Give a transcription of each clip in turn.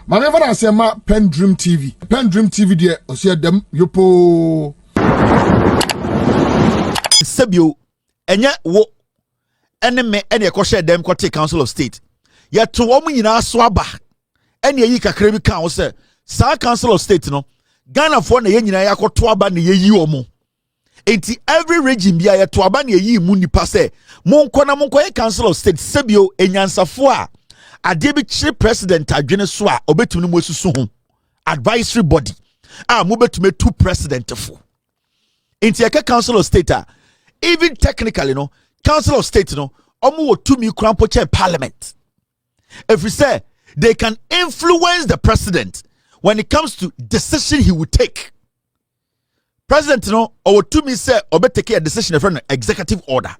Mame fa say ma PENDREAM TV. PENDREAM TV de o se dem yopo. Sebio enye wo ene me ene ekwohye dem kote Council of State. Ye to wo nyina so aba. Ene yi kakra bi kan wo se sa Council of State no Ghana for na ye nyina yakoto aba na ye yi omo. Enti every region bia ye to aba na ye yi mu nipa se monko na monko ye Council of State sebio enyansafo a ade bi chire president adwene so a obetum no mosusu ho advisory body a mo betume two president fo. Enti ye Council of State a even technically no Council of State no omo wo tumi krampo che parliament. If we say they can influence the president when it comes to decision he would take. President no or tumi say take a decision from an executive order.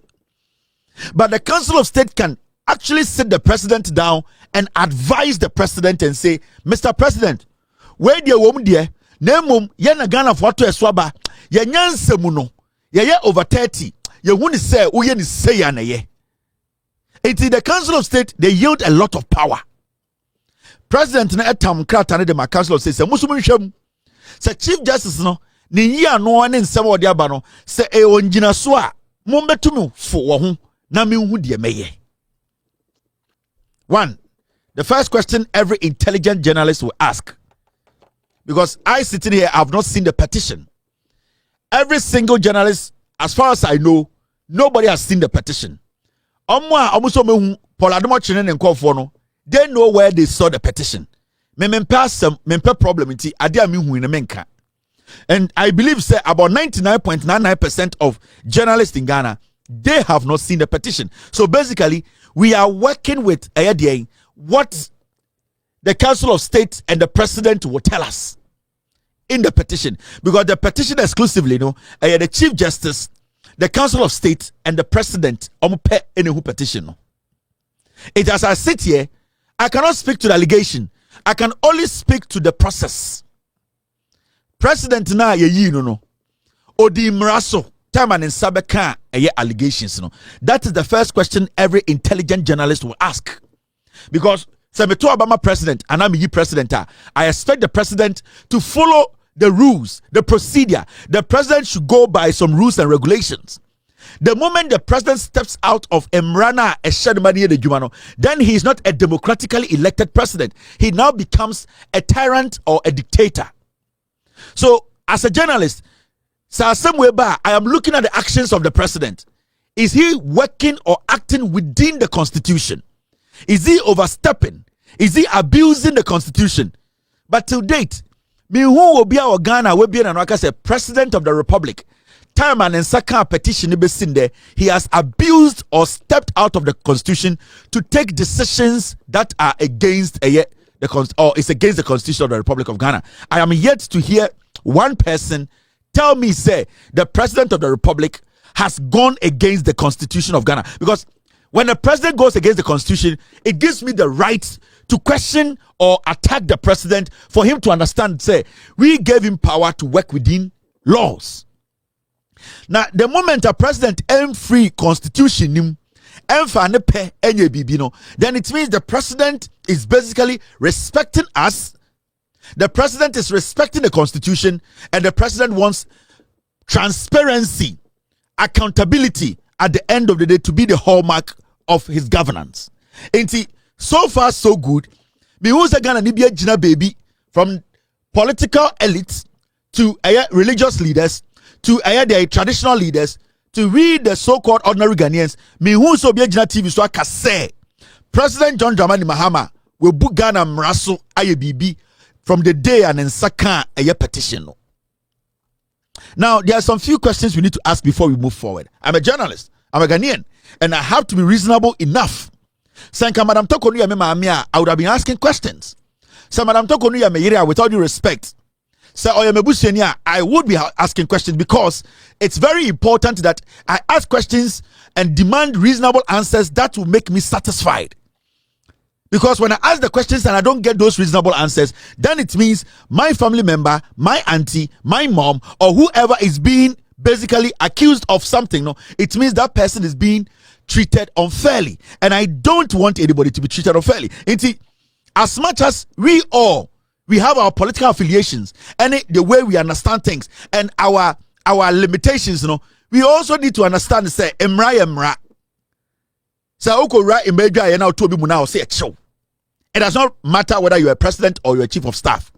But the Council of State can actually sit the president down and advise the president and say, Mr. President, where the woman dear, nemum yena Ghana for to eswaba, ye nyansemu no, ye over 30, ye wuni say, uye ni say ya na ye. It is the Council of State, they yield a lot of power. President na etam kratane de ma Council of State say, musumu nhwem. Say Chief Justice no, ni yi ano ne nsem odi aba no, say e onjina so a, mombetumi fo wo ho, na me hu de meye. One, the first question every intelligent journalist will ask, because I sitting here, I have not seen the petition. Every single journalist, as far as I know, nobody has seen the petition. They know where they saw the petition. Problem and I believe say about 99.99% of journalists in Ghana, they have not seen the petition. So basically, we are working with what the Council of State and the President will tell us in the petition. Because the petition exclusively, the Chief Justice, the Council of State, and the President petition. It as I sit here, I cannot speak to the allegation. I can only speak to the process. President na ye no. Odi mraso. Time and in Sabeka allegations. That is the first question every intelligent journalist will ask. Because Senator Obama president and I'm president, I expect the president to follow the rules, the procedure. The president should go by some rules and regulations. The moment the president steps out of Emrana Eshadmani de Jumano, then he is not a democratically elected president. He now becomes a tyrant or a dictator. So, as a journalist, I am looking at the actions of the president. Is he working or acting within the constitution? Is he overstepping? Is he abusing the constitution? But to date, me who will be our Ghana will be an president of the republic. Time and second petition he has abused or stepped out of the constitution to take decisions that are against is against the constitution of the Republic of Ghana. I am yet to hear one person tell me, say, the president of the republic has gone against the constitution of Ghana. Because when the president goes against the constitution, it gives me the right to question or attack the president for him to understand, say, we gave him power to work within laws. Now, the moment a president free constitution, then it means the president is basically respecting us. The president is respecting the constitution, and the president wants transparency, accountability at the end of the day to be the hallmark of his governance. And see, so far so good. Me who's Ghana Nibia Jina baby, from political elites to religious leaders to their traditional leaders to read the so-called ordinary Ghanaians. Me who's so be Jina TV so I can say President John Dramani Mahama will book Ghana Mraso IABB from the day and in Saka a petition. Now, there are some few questions we need to ask before we move forward. I'm a journalist, I'm a Ghanaian, and I have to be reasonable enough. Sanka Madam Tokonuya Memamia, I would have been asking questions. So Madam Tokonuya Meyiria, with all due respect, so I would be asking questions because it's very important that I ask questions and demand reasonable answers that will make me satisfied. Because when I ask the questions and I don't get those reasonable answers, then it means my family member, my auntie, my mom, or whoever is being basically accused of something, it means that person is being treated unfairly. And I don't want anybody to be treated unfairly. as much as we have our political affiliations and the way we understand things and our limitations, we also need to understand, say, emra. So, it does not matter whether you're a president or you're a chief of staff.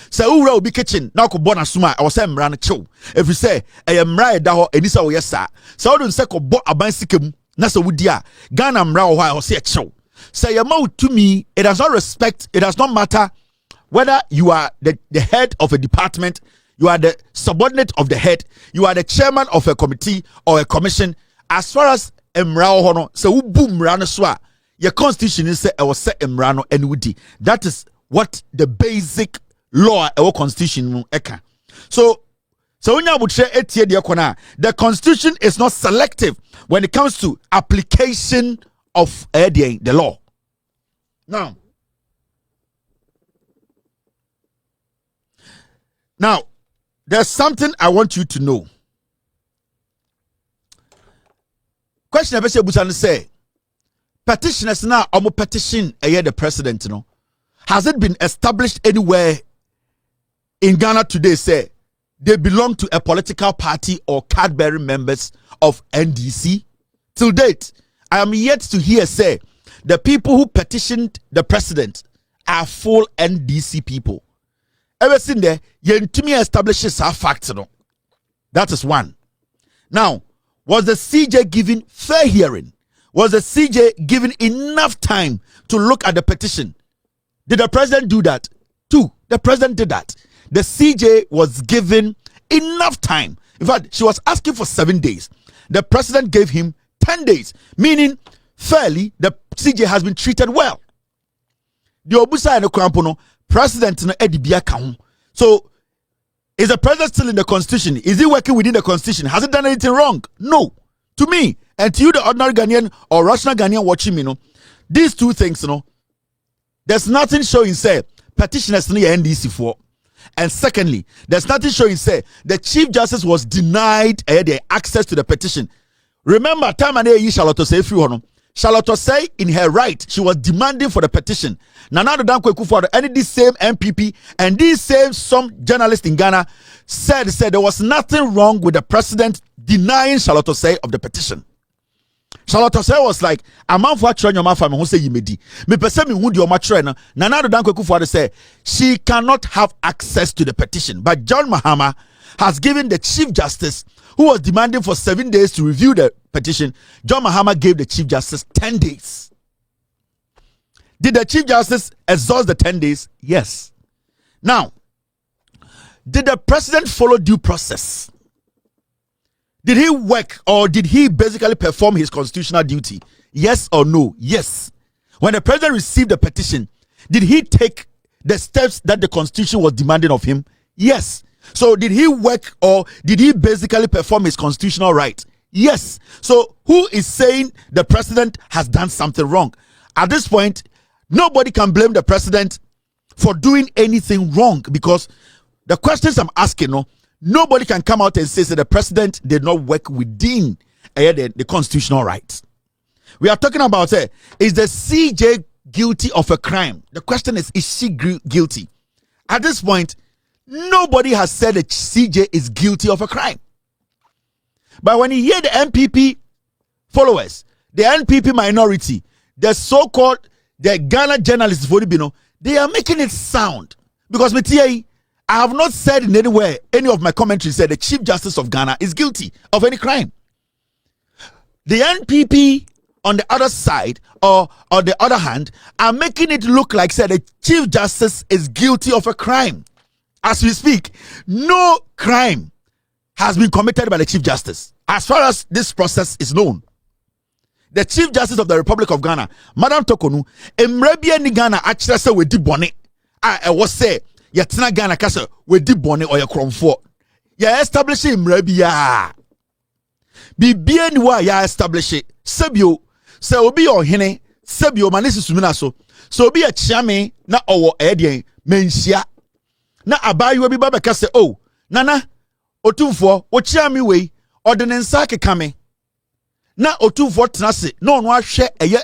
So, who will be kitchen now? Kubona suma, I was saying, Mran chow. If you say, I am right, daho, Edisa, yes, sir. So, don't say, Kobo abansikim, Nasa Wudia, Ghana Mra, I was say, chow. Say, to me, it does not matter whether you are the head of a department, you are the subordinate of the head, you are the chairman of a committee or a commission. As far as Emra Hono, so boom Rano Swa, your constitution is say I was set Emrano and Woody. That is what the basic law our constitution eka. So when you would say the constitution is not selective when it comes to application of the law. Now, there's something I want you to know. Question I say, petitioners now petition the president, has it been established anywhere in Ghana today, say they belong to a political party or card-bearing members of NDC? Till date, I am yet to hear say the people who petitioned the president are full NDC people. Ever seen there, Yentumi establishes our facts. That is one. Now, was the CJ given fair hearing? Was the CJ given enough time to look at the petition? Did the president do that? Two, the president did that. The CJ was given enough time. In fact, she was asking for 7 days. The president gave him 10 days, meaning fairly, the CJ has been treated well. The Obusa and the Krampono, president no Edibia Kaun. So, is the president still in the constitution? Is he working within the constitution? Has he done anything wrong? No. To me, and to you, the ordinary Ghanaian or rational Ghanaian watching me, these two things, there's nothing showing, say, petitioners no NDC for. And secondly, there's nothing showing, say, the Chief Justice was denied the access to the petition. Remember, time and day, Charlotte say through Charlotte say in her right, she was demanding for the petition. Nana Dankwe Kufuor and this same MPP and these same some journalists in Ghana said there was nothing wrong with the president denying Charlotte say of the petition. Charlotte say was like, a man for trying your mouth who say you made me person who do your matrena. Nana Dankwe Kufuor say she cannot have access to the petition. But John Mahama has given the Chief Justice, who was demanding for 7 days to review the petition, John Mahama gave the Chief Justice 10 days. Did the Chief Justice exhaust the 10 days? Yes. Now, did the president follow due process? Did he work or did he basically perform his constitutional duty? Yes or no? Yes. When the president received the petition, did he take the steps that the constitution was demanding of him? Yes. So did he work or did he basically perform his constitutional right? Yes. So who is saying the president has done something wrong? At this point, nobody can blame the president for doing anything wrong, because the questions I'm asking, nobody can come out and say that the president did not work within the constitutional rights. We are talking about, is the CJ guilty of a crime? The question is she guilty? At this point, nobody has said that CJ is guilty of a crime. But when you hear the NPP followers, the NPP minority, the so-called the Ghana journalists, they are making it sound. Because I have not said in anywhere, any of my commentaries said the Chief Justice of Ghana is guilty of any crime. The NPP on the other side, or on the other hand, are making it look like say the Chief Justice is guilty of a crime. As we speak, no crime has been committed by the Chief Justice as far as this process is known. The Chief Justice of the Republic of Ghana, Madam Tokonu, Emrebia ni Ghana actually say we di bone. I was say yetina Ghana kasa we di bone or ye kromfo. Ya establish Emrebia. Bibia ni wa ya establish sebio se obi ohene sebio manisi sumina so obi a chiame na owo edien menhia na abayo bi baba kasa oh nana otumfo wo chiame we ordinance akekame na otumfo tenase na ono ahwe eye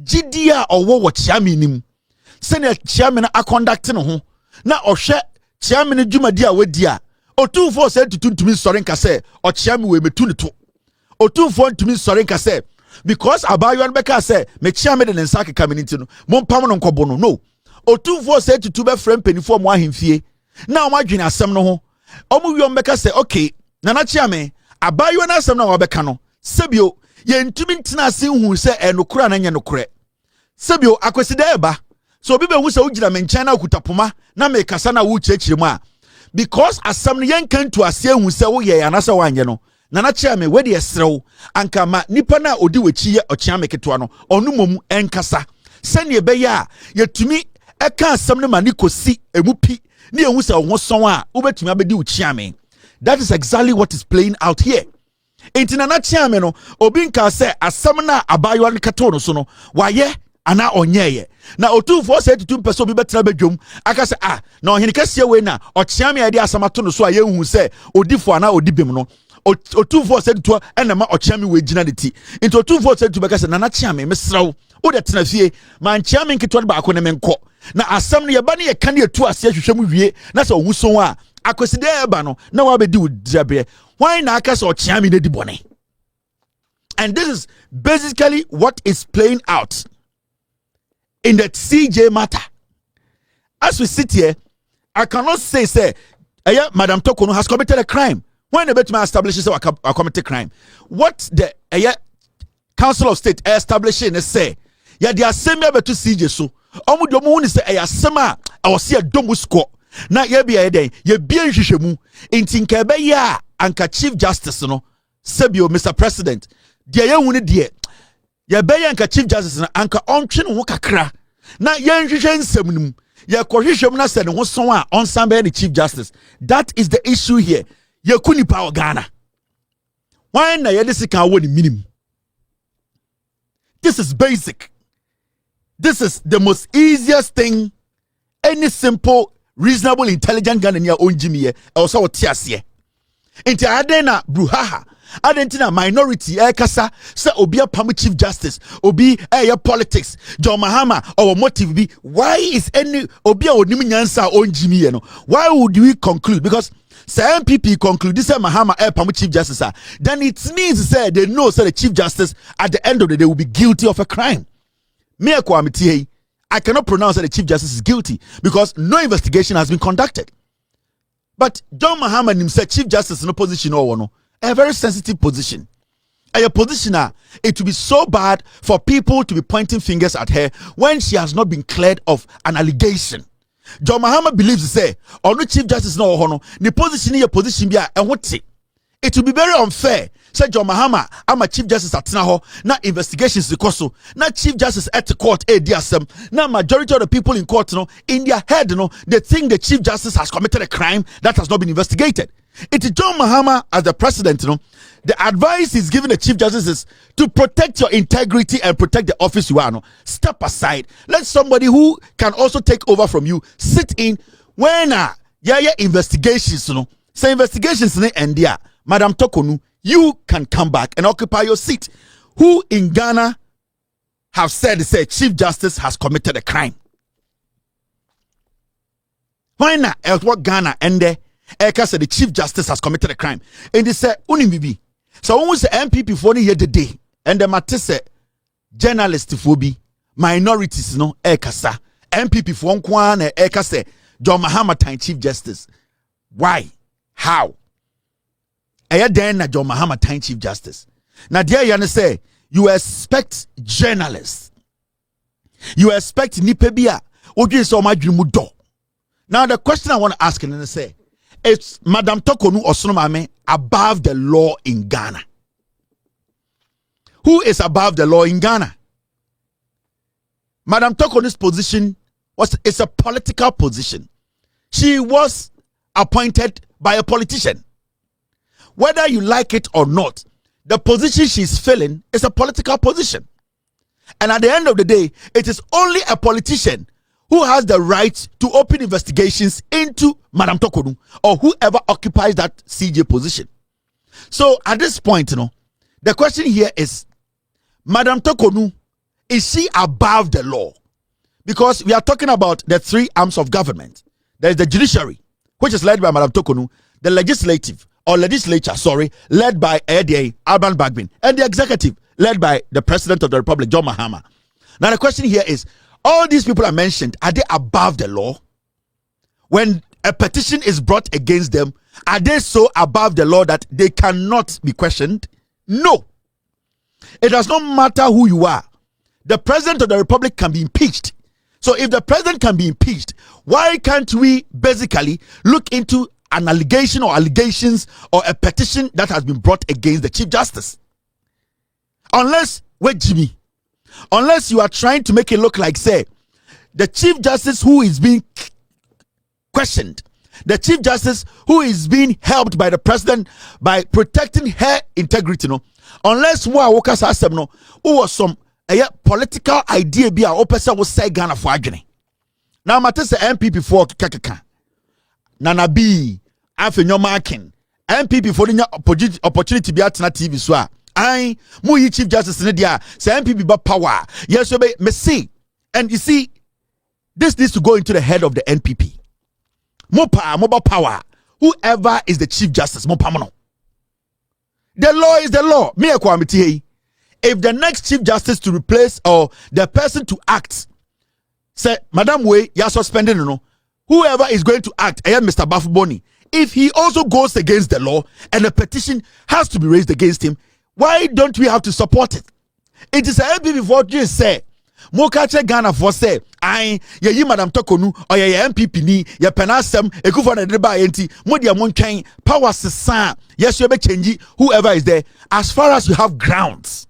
gidia owo wo chiame nim senior chairman a conducting ho na ohwe chairman dwumadi a wadi a otumfo say tutuntumi sori nka say o chairman we metu ne to otumfo ntumi sori nka say because abayo an beka say me chairman de nsa keka miniti no mompam no nkobo no otumfo say tutu be frame penifo mo ahemfie na o madwene asem no ho omu wi beka say okay nana chairman abayo na asem na wo beka no sebio ye ntumi ntina ase hu say enokura na nye nokure sebio akweside eba so obi be hu say ugina me nkyɛn na okutapoma na me kasa na wo kyekire mu a because asam no yen kan to ase hu say wo ye anasa wanye no nana chairman we de esrew anka ma nipa na odi wachi ye okyea meketo no onu mom enkasa sane ebe ya yetumi eka asam no ma ni kosi emupi ni ehu say wo son a wo betumi abedi wo chairman. That is exactly what is playing out here. Enti nana chairman no obi nka say asam na abayo an kato no so no waye ana onyeye na otumfo say tutum peso bi betra badwom aka say na ohene kase we na okyea me ade asamato no so a yehu say odifo ana odibem no otumfo say tutu ena ma okyea me we gina de ti into otumfo say tutu beka say nana kyea me mesraw wo de tena fie man kyea me nketo ba ko ne menko na asam no ye ba ne ye kan ye tu ase hwehwem wie na say ohuson a akweside eba no na wa bedi wo drabe why na aka say okyea me na di bone. And this is basically what is playing out in the CJ matter. As we sit here, I cannot say, Madam Tokono has committed a crime. When the Betman establishes I committed a crime, what the Council of State establishing is say, yeah, they are same to CJ so. Omu domu ni say sema I was see a domu score. Na ye be a day, ye be a shishemu. In Tinkebe ya anka Chief Justice no, Sebio, Mr. President, dear ye wuni dear. Ye be anka Chief Justice na anka ontwe no kakra na ye nhwehwe nsem ye kohwehwem na se ne ho son a onsan be the Chief Justice. That is the issue here. Ye kuni pa Ghana. Why na ye this kan woni minimum? This is basic. This is the most easiest thing any simple reasonable intelligent Ghanaian onjimi e also otiase. Inti adena bruhaha Adentina minority kasa say obi apam Chief Justice obi politics John Mahama or motive be why is any obi onim nyansa onjimi no why would we conclude because say MPP conclude this Mahama apam Chief Justice then it means say they know say the Chief Justice at the end of the day will be guilty of a crime. Me I cannot pronounce that the Chief Justice is guilty because no investigation has been conducted. But John Mahama himself Chief Justice in a position or no a very sensitive position. A positioner, it will be so bad for people to be pointing fingers at her when she has not been cleared of an allegation. John Mahama believes say, or no Chief Justice no hono, the position in position be a what it will be very unfair. Say John Mahama, I'm a Chief Justice at Naho, na investigations the coso, na Chief Justice at the court, DSM, na majority of the people in court, no, in their head, no, they think the Chief Justice has committed a crime that has not been investigated. It is John Mahama as the president, the advice he's giving the Chief Justice is to protect your integrity and protect the office you are. No, step aside. Let somebody who can also take over from you sit in when investigations, say investigations in India, Madam Tokonu, you can come back and occupy your seat. Who in Ghana have said Chief Justice has committed a crime? Why not? What Ghana and there? Eka said the Chief Justice has committed a crime. And they said, Unimibi. So when we say MPP for the day, and the matter said journalist for be minorities, no Eka sa MPP for one Eka say John Mahama time Chief Justice. Why? How? Aya then na John Mahama time Chief Justice. Now there you say you expect journalists. You expect nipebia. Oji so ma dwumudo. Now the question I want to ask and say it's Madam Tokonu Osonomame above the law in Ghana. Who is above the law in Ghana? Madam Tokonu's position it's a political position. She was appointed by a politician. Whether you like it or not, the position she's filling is a political position. And at the end of the day, it is only a politician who has the right to open investigations into Madam Tokonu or whoever occupies that CJ position. So at this point, the question here is, Madam Tokonu, is she above the law? Because we are talking about the three arms of government. There is the judiciary, which is led by Madam Tokonu, the legislature, led by ADA, Alban Bagbin, and the executive, led by the President of the Republic, John Mahama. Now the question here is, all these people are mentioned, are they above the law? When a petition is brought against them, are they so above the law that they cannot be questioned? No. It does not matter who you are. The President of the Republic can be impeached. So if the President can be impeached, why can't we basically look into an allegation or allegations or a petition that has been brought against the Chief Justice? Unless you are trying to make it look like, say, the Chief Justice who is being questioned, the Chief Justice who is being helped by the President by protecting her integrity, no, unless more workers ask them, no, who was some political idea be a person will say Ghana for agony. Now matter say MPP for kakaka Nana B after your marking MPP for the opportunity be at TV so I mu Chief Justice in there say MPP but power yes so me see, and you see this needs to go into the head of the NPP. Mobile power, whoever is the Chief Justice, the law is the law. Me if the next Chief Justice to replace or the person to act, say, Madam Way, you are suspended, whoever is going to act, Mr. Bafuboni, if he also goes against the law and a petition has to be raised against him, why don't we have to support it? It is a MPP for you say, Mokache Ghana for say, ye Madam Tokonu, or ye MPP ni, ye penasem, ekufo na deba enti, modia monchain, power sesa, yes, you be change whoever is there, as far as you have grounds.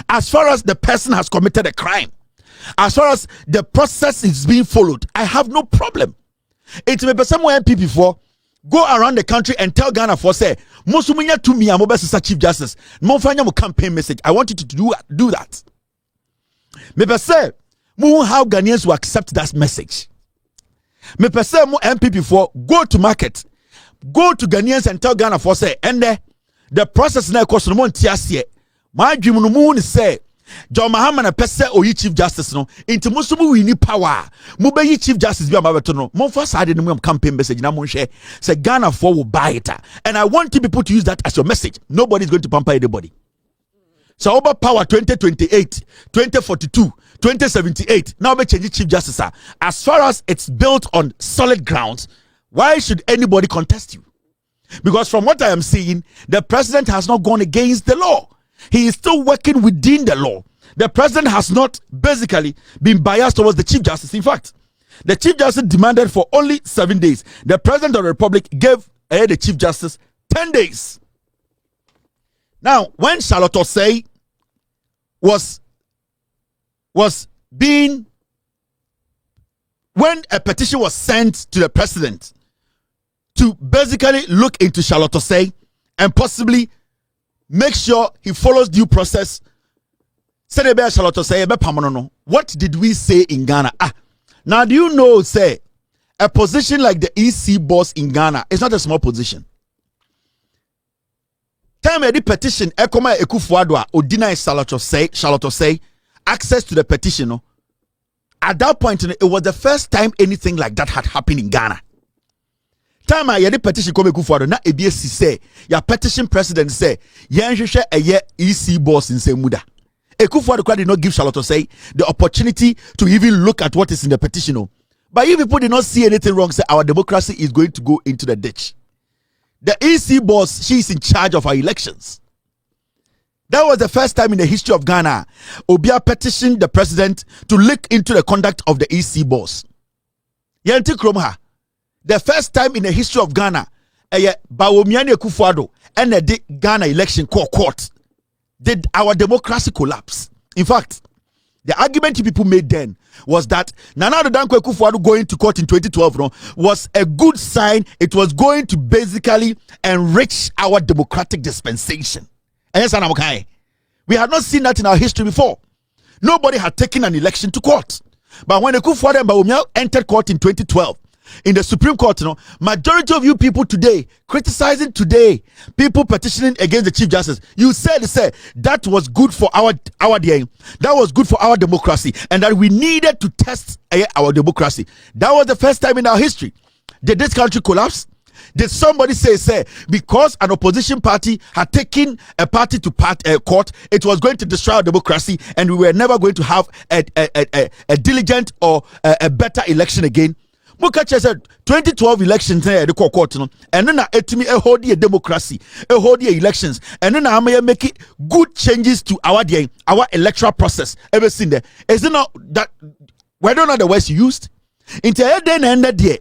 As far as the person has committed a crime, as far as the process is being followed, I have no problem. It may be someone MPP for go around the country and tell Ghana for say, Musumunya to me, I'm a Chief Justice. Monfanya campaign message. I want you to do that. Maybe say, how Ghanaians will accept that message. Maybe say, MPP for go to market, go to Ghanaians and tell Ghana for say, and the process now costs no money. My dream no moon say John Mahama na pese oyi Chief Justice no into musumu we need power mu be Chief Justice bi amabeto no mon for side no campaign message na mon share say Ghana for will buy it, and I want you people to use that as your message. Nobody is going to pamper anybody. So over power 2028 2042 2078 now be change Chief Justice. As far as it's built on solid grounds, why should anybody contest you? Because from what I am seeing, the President has not gone against the law. He is still working within the law. The President has not basically been biased towards the Chief Justice. In fact, the Chief Justice demanded for only 7 days. The President of the Republic gave the Chief Justice 10 days. Now, when Charlotte Osei when a petition was sent to the President to basically look into Charlotte Osei and possibly make sure he follows due process. What did we say in Ghana? Now do you know, say, a position like the EC boss in Ghana is not a small position. Time the petition, Ekoma Ekufuadwa or deny Charlotte Osei access to the petition. At that point, it was the first time anything like that had happened in Ghana. Time I the petition come Ekufuadwa na EBS say your petition president say yenhwehwe eye EC boss in Semuda. Ekufuadwa did not give Charlotte Osei the opportunity to even look at what is in the petition. But you people did not see anything wrong, say our democracy is going to go into the ditch. The EC boss, she is in charge of our elections. That was the first time in the history of Ghana Obia petitioned the president to look into the conduct of the EC boss. Yanti Kromha. The first time in the history of Ghana, Bawomiani Ekufuadwa and the Ghana election court did our democracy collapse. In fact, the argument people made then was that Nana Addo Dankwa Ekufuadwa going to court in 2012 was a good sign. It was going to basically enrich our democratic dispensation. And yes, we had not seen that in our history before. Nobody had taken an election to court. But when Ekufuadwa and Bawumia entered court in 2012, in the Supreme Court, majority of you people today criticizing today, people petitioning against the Chief Justice, you said that was good for our day, that was good for our democracy, and that we needed to test our democracy. That was the first time in our history. Did this country collapse? Did somebody say because an opposition party had taken a party to court, it was going to destroy our democracy and we were never going to have a diligent or a better election again? Mukache said 2012 elections the court and then etimi hold a democracy, hold elections, and then I may make it good changes to our electoral process. Ever seen there? Is it not that we don't know the words used? Into then ended there.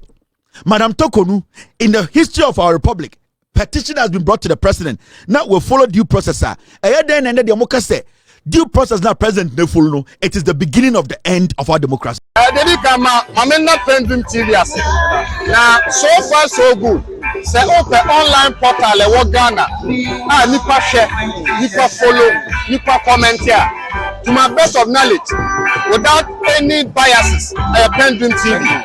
Madam Tokonu, in the history of our republic, petition has been brought to the president. Now we follow due process. Then ended the Mokase. Due process now president ne follow. It is the beginning of the end of our democracy. PENDREAM TV now so far so good. Say open online portal e Ghana. Nipa share, nipa follow, nipa comment here. To my best of knowledge, without any biases, PENDREAM TV.